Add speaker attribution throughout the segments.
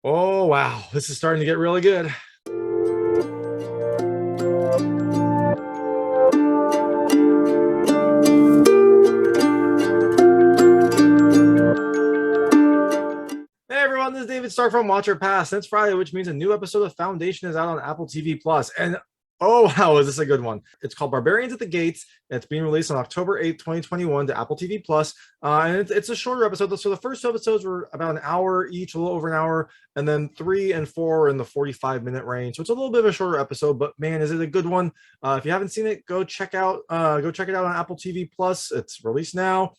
Speaker 1: Oh, wow. This is starting to get really good. Hey everyone, this is David Stark from Watcher Pass. It's Friday, which means a new episode of Foundation is out on Apple TV Plus. And oh wow, is this a good one? It's called Barbarians at the Gates. And it's being released on October 8th, 2021 to Apple TV Plus. And it's a shorter episode. So the first two episodes were about an hour each, a little over an hour, and then 3 and 4 are in the 45-minute range. So it's a little bit of a shorter episode, but man, is it a good one. If you haven't seen it, go check it out on Apple TV Plus. It's released now.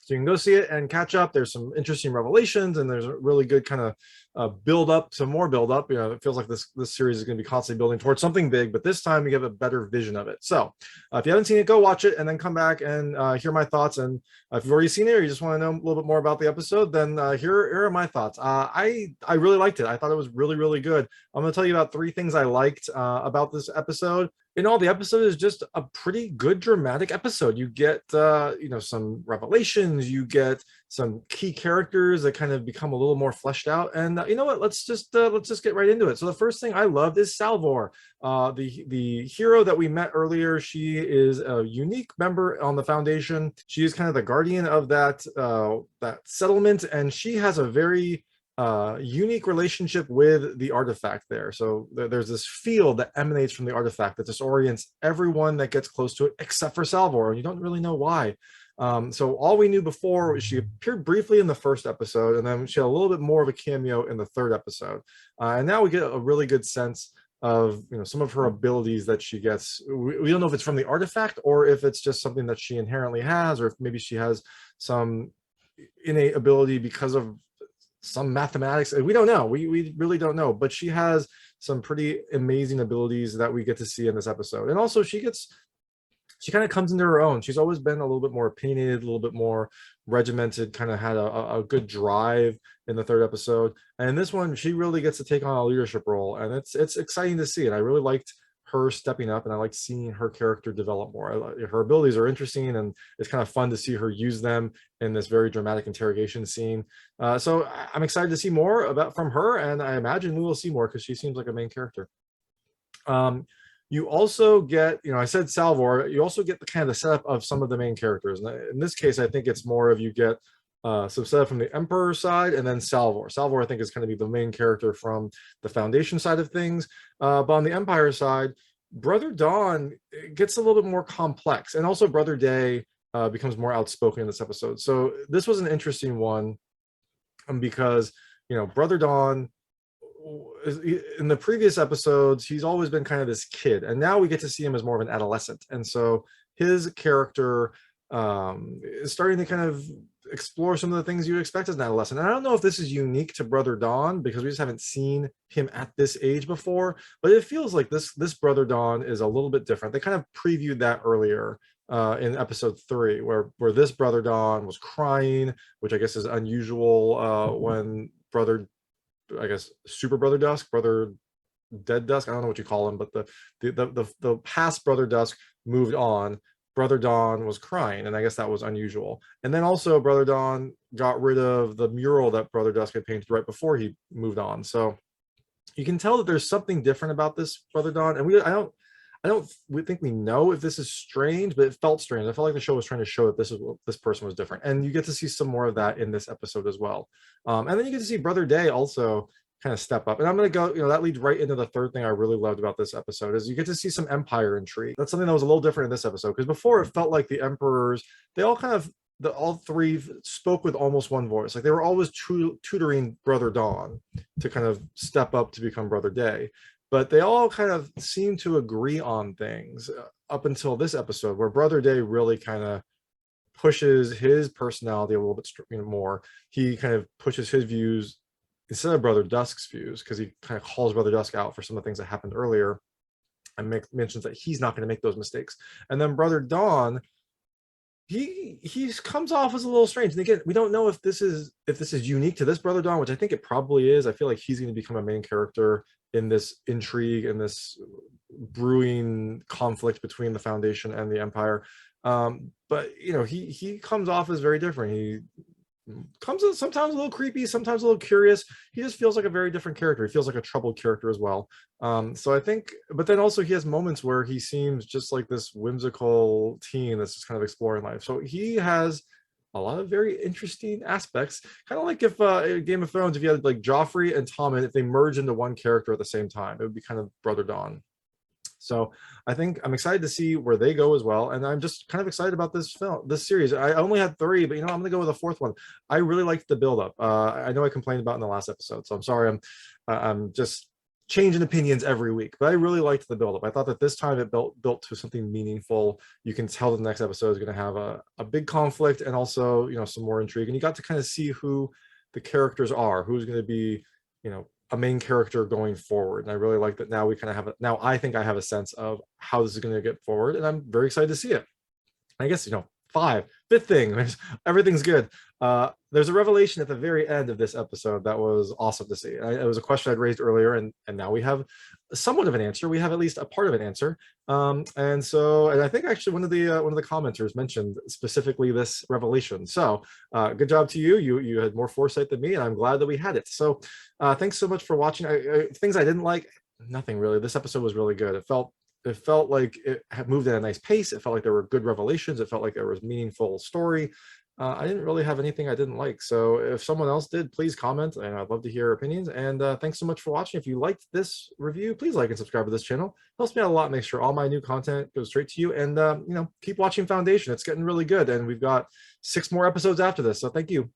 Speaker 1: So you can go see it and catch up. There's some interesting revelations, and there's a really good kind of build up, some more build up. You know, it feels like this series is going to be constantly building towards something big, but this time we have a better vision of it. So if you haven't seen it, go watch it and then come back and hear my thoughts. And if you've already seen it or you just want to know a little bit more about the episode, then here are my thoughts. I really liked it. I thought it was really, really good. I'm going to tell you about 3 things I liked about this episode. In all, the episode is just a pretty good dramatic episode. You get some revelations, you get some key characters that kind of become a little more fleshed out, and you know what, let's just get right into it. So the first thing I loved is Salvor, the hero that we met earlier. She is a unique member on the Foundation. She is kind of the guardian of that settlement, and she has a very unique relationship with the artifact there. So there's this field that emanates from the artifact that disorients everyone that gets close to it except for Salvor, and you don't really know why. So all we knew before was she appeared briefly in the first episode, and then she had a little bit more of a cameo in the third episode. And now we get a really good sense of some of her abilities that she gets. We don't know if it's from the artifact or if it's just something that she inherently has, or if maybe she has some innate ability because of some mathematics. We don't know. We really don't know, but she has some pretty amazing abilities that we get to see in this episode. And also she kind of comes into her own. She's always been a little bit more opinionated, a little bit more regimented, kind of had a good drive in the third episode. And in this one, she really gets to take on a leadership role, and it's exciting to see. And I really liked her stepping up, and I liked seeing her character develop more. Her abilities are interesting, and it's kind of fun to see her use them in this very dramatic interrogation scene. So I'm excited to see more from her, and I imagine we will see more because she seems like a main character. You also get, I said Salvor, you also get the kind of the setup of some of the main characters. And in this case, I think it's more of you get some setup from the Emperor side, and then Salvor. Salvor, I think, is going to be the main character from the Foundation side of things. But on the Empire side, Brother Dawn gets a little bit more complex. And also Brother Day becomes more outspoken in this episode. So this was an interesting one because, Brother Dawn, in the previous episodes, he's always been kind of this kid, and now we get to see him as more of an adolescent. And so his character is starting to kind of explore some of the things you expect as an adolescent. And I don't know if this is unique to Brother Dawn because we just haven't seen him at this age before, but it feels like this Brother Dawn is a little bit different. They kind of previewed that earlier in episode 3, where this Brother Dawn was crying, which I guess is unusual when Super Brother Dusk, Brother Dead Dusk, I don't know what you call him, but the past Brother Dusk moved on. Brother Dawn was crying, and I guess that was unusual. And then also Brother Dawn got rid of the mural that Brother Dusk had painted right before he moved on. So you can tell that there's something different about this Brother Dawn, and I don't think we know if this is strange, but it felt strange. I felt like the show was trying to show that this person was different, and you get to see some more of that in this episode as well. And then you get to see Brother Day also kind of step up. And I'm going to go, that leads right into the third thing I really loved about this episode is you get to see some Empire intrigue. That's something that was a little different in this episode, because before it felt like the Emperors, they all kind of, all 3 spoke with almost one voice. Like they were always tutoring Brother Dawn to kind of step up to become Brother Day. But they all kind of seem to agree on things up until this episode, where Brother Day really kind of pushes his personality a little bit more. He kind of pushes his views instead of Brother Dusk's views, because he kind of calls Brother Dusk out for some of the things that happened earlier and mentions that he's not going to make those mistakes. And then Brother Dawn, he comes off as a little strange. And again, we don't know if this is unique to this Brother Dawn, which I think it probably is. I feel like he's going to become a main character in this intrigue and this brewing conflict between the Foundation and the Empire. But he comes off as very different. comes in sometimes a little creepy, sometimes a little curious. He just feels like a very different character. He feels like a troubled character as well. So I think, but then also he has moments where he seems just like this whimsical teen that's just kind of exploring life. So he has a lot of very interesting aspects, kind of like if Game of Thrones, if you had like Joffrey and Tommen, if they merge into one character at the same time, it would be kind of Brother Dawn. So I think I'm excited to see where they go as well, and I'm just kind of excited about this film, this series. I only had three, but I'm gonna go with a fourth one. I really liked the build-up. I know I complained about in the last episode, so I'm sorry. I'm just changing opinions every week, but I really liked the build-up. I thought that this time it built to something meaningful. You can tell the next episode is going to have a big conflict and also some more intrigue, and you got to kind of see who the characters are, who's going to be a main character going forward. And I really like that now we kind of have now I think I have a sense of how this is going to get forward, and I'm very excited to see it. I guess fifth thing, everything's good. There's a revelation at the very end of this episode that was awesome to see. It was a question I'd raised earlier, and now we have somewhat of an answer. We have at least a part of an answer. And I think actually one of the commenters mentioned specifically this revelation. So good job to you. You had more foresight than me, and I'm glad that we had it. So thanks so much for watching. Things I didn't like, nothing really. This episode was really good. It felt like it had moved at a nice pace. It felt like there were good revelations. It felt like there was meaningful story. I didn't really have anything I didn't like. So if someone else did, please comment, and I'd love to hear opinions. And thanks so much for watching. If you liked this review, please like and subscribe to this channel. It helps me out a lot. Make sure all my new content goes straight to you. And keep watching Foundation. It's getting really good, and we've got 6 more episodes after this. So thank you.